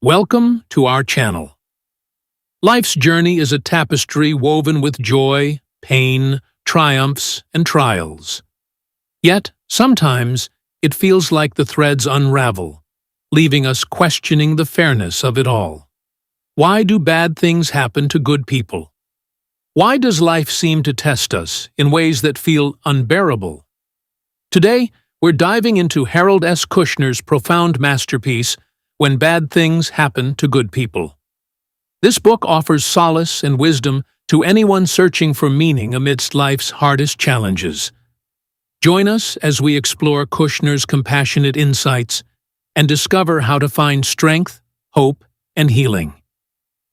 Welcome to our channel. Life's journey is a tapestry woven with joy, pain, triumphs, and trials. Yet, sometimes, it feels like the threads unravel, leaving us questioning the fairness of it all. Why do bad things happen to good people? Why does life seem to test us in ways that feel unbearable? Today, we're diving into Harold S. Kushner's profound masterpiece, When Bad Things Happen to Good People. This book offers solace and wisdom to anyone searching for meaning amidst life's hardest challenges. Join us as we explore Kushner's compassionate insights and discover how to find strength, hope, and healing.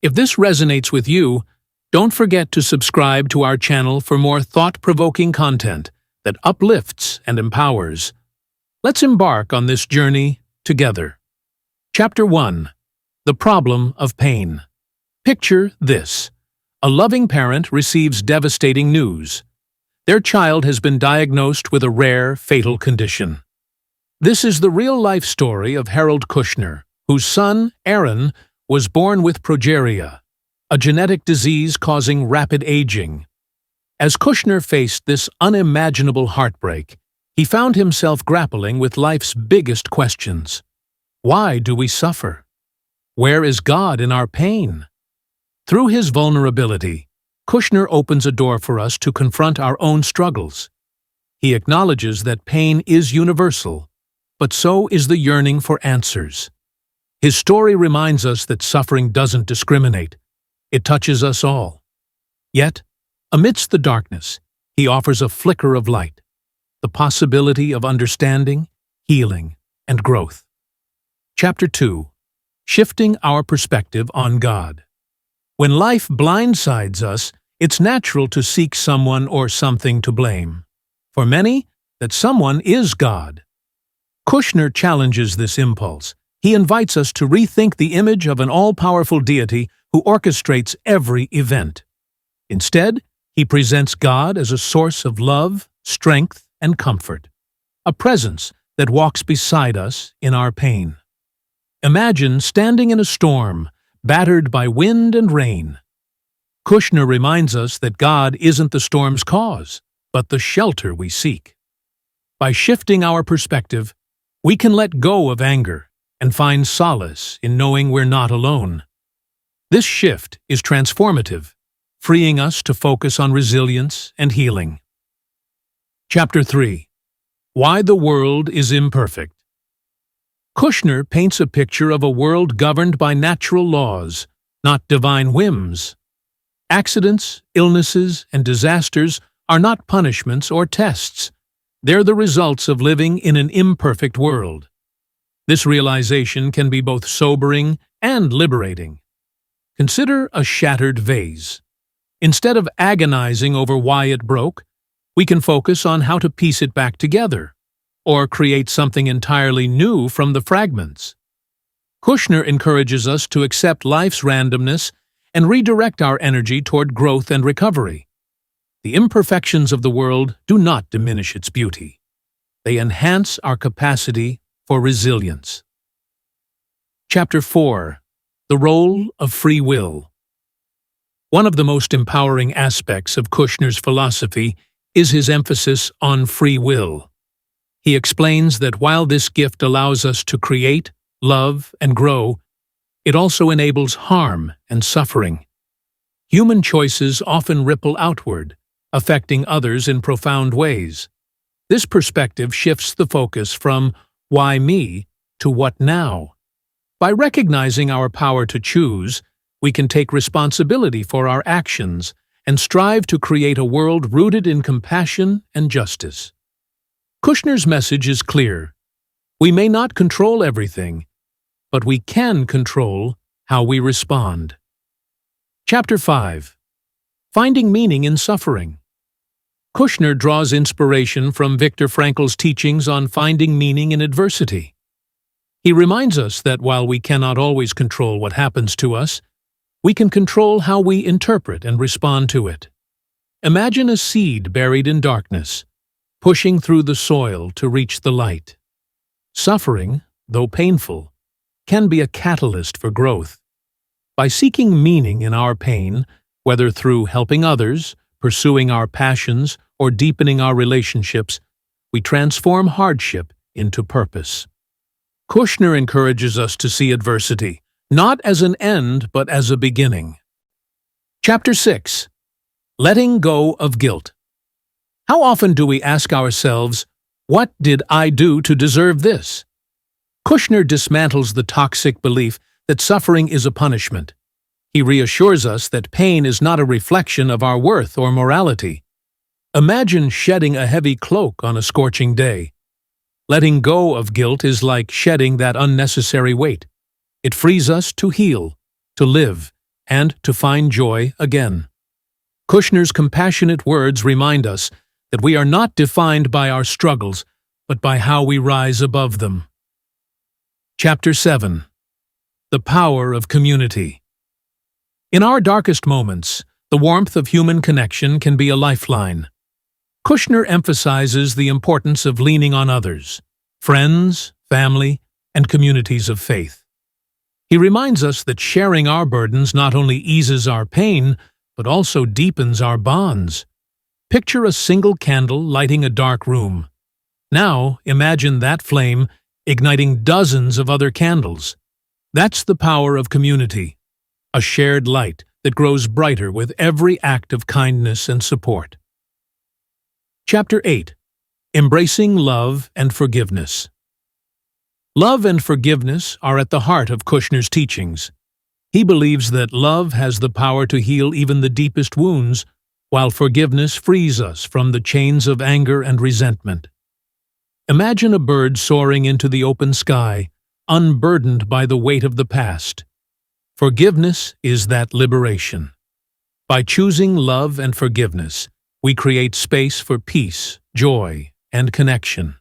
If this resonates with you, don't forget to subscribe to our channel for more thought-provoking content that uplifts and empowers. Let's embark on this journey together. Chapter 1. The Problem of Pain. Picture this. A loving parent receives devastating news. Their child has been diagnosed with a rare, fatal condition. This is the real-life story of Harold Kushner, whose son, Aaron, was born with progeria, a genetic disease causing rapid aging. As Kushner faced this unimaginable heartbreak, he found himself grappling with life's biggest questions. Why do we suffer? Where is God in our pain? Through his vulnerability, Kushner opens a door for us to confront our own struggles. He acknowledges that pain is universal, but so is the yearning for answers. His story reminds us that suffering doesn't discriminate. It touches us all. Yet, amidst the darkness, he offers a flicker of light, the possibility of understanding, healing, and growth. Chapter 2. Shifting our perspective on God. When life blindsides us, it's natural to seek someone or something to blame. For many, that someone is God. Kushner challenges this impulse. He invites us to rethink the image of an all-powerful deity who orchestrates every event. Instead, he presents God as a source of love, strength, and comfort, a presence that walks beside us in our pain. Imagine standing in a storm, battered by wind and rain. Kushner reminds us that God isn't the storm's cause, but the shelter we seek. By shifting our perspective, we can let go of anger and find solace in knowing we're not alone. This shift is transformative, freeing us to focus on resilience and healing. Chapter 3. Why the World is Imperfect. Kushner paints a picture of a world governed by natural laws, not divine whims. Accidents, illnesses, and disasters are not punishments or tests. They're the results of living in an imperfect world. This realization can be both sobering and liberating. Consider a shattered vase. Instead of agonizing over why it broke, we can focus on how to piece it back together, or create something entirely new from the fragments. Kushner encourages us to accept life's randomness and redirect our energy toward growth and recovery. The imperfections of the world do not diminish its beauty. They enhance our capacity for resilience. Chapter 4. The Role of Free Will. One of the most empowering aspects of Kushner's philosophy is his emphasis on free will. He explains that while this gift allows us to create, love, and grow, it also enables harm and suffering. Human choices often ripple outward, affecting others in profound ways. This perspective shifts the focus from "why me" to "what now?" By recognizing our power to choose, we can take responsibility for our actions and strive to create a world rooted in compassion and justice. Kushner's message is clear. We may not control everything, but we can control how we respond. Chapter 5. Finding Meaning in Suffering. Kushner draws inspiration from Viktor Frankl's teachings on finding meaning in adversity. He reminds us that while we cannot always control what happens to us, we can control how we interpret and respond to it. Imagine a seed buried in darkness, pushing through the soil to reach the light. Suffering, though painful, can be a catalyst for growth. By seeking meaning in our pain, whether through helping others, pursuing our passions, or deepening our relationships, we transform hardship into purpose. Kushner encourages us to see adversity, not as an end, but as a beginning. Chapter 6. Letting Go of Guilt. How often do we ask ourselves, "What did I do to deserve this?" Kushner dismantles the toxic belief that suffering is a punishment. He reassures us that pain is not a reflection of our worth or morality. Imagine shedding a heavy cloak on a scorching day. Letting go of guilt is like shedding that unnecessary weight. It frees us to heal, to live, and to find joy again. Kushner's compassionate words remind us that we are not defined by our struggles, but by how we rise above them. Chapter 7. The Power of Community. In our darkest moments, the warmth of human connection can be a lifeline. Kushner emphasizes the importance of leaning on others, friends, family, and communities of faith. He reminds us that sharing our burdens not only eases our pain, but also deepens our bonds. Picture a single candle lighting a dark room. Now, imagine that flame igniting dozens of other candles. That's the power of community, a shared light that grows brighter with every act of kindness and support. Chapter 8. Embracing Love and Forgiveness. Love and forgiveness are at the heart of Kushner's teachings. He believes that love has the power to heal even the deepest wounds, while forgiveness frees us from the chains of anger and resentment. Imagine a bird soaring into the open sky, unburdened by the weight of the past. Forgiveness is that liberation. By choosing love and forgiveness, we create space for peace, joy, and connection.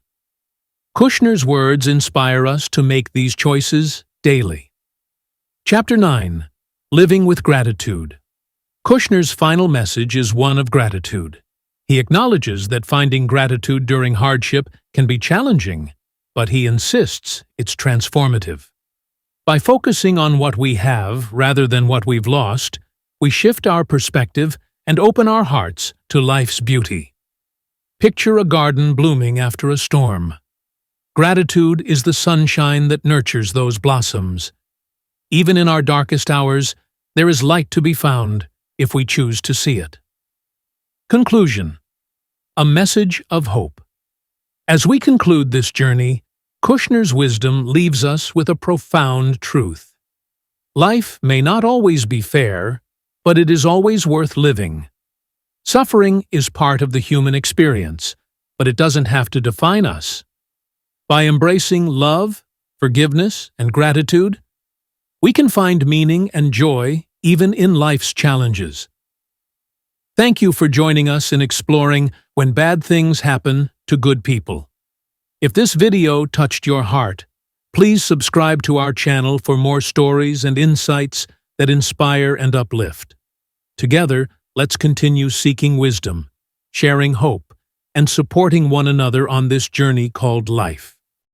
Kushner's words inspire us to make these choices daily. Chapter 9. Living with Gratitude. Kushner's final message is one of gratitude. He acknowledges that finding gratitude during hardship can be challenging, but he insists it's transformative. By focusing on what we have rather than what we've lost, we shift our perspective and open our hearts to life's beauty. Picture a garden blooming after a storm. Gratitude is the sunshine that nurtures those blossoms. Even in our darkest hours, there is light to be found if we choose to see it. Conclusion. A message of hope. As we conclude this journey, Kushner's wisdom leaves us with a profound truth. Life may not always be fair, but it is always worth living. Suffering is part of the human experience, but it doesn't have to define us. By embracing love, forgiveness, and gratitude, we can find meaning and joy even in life's challenges. Thank you for joining us in exploring When Bad Things Happen to Good People. If this video touched your heart, please subscribe to our channel for more stories and insights that inspire and uplift. Together, let's continue seeking wisdom, sharing hope, and supporting one another on this journey called life.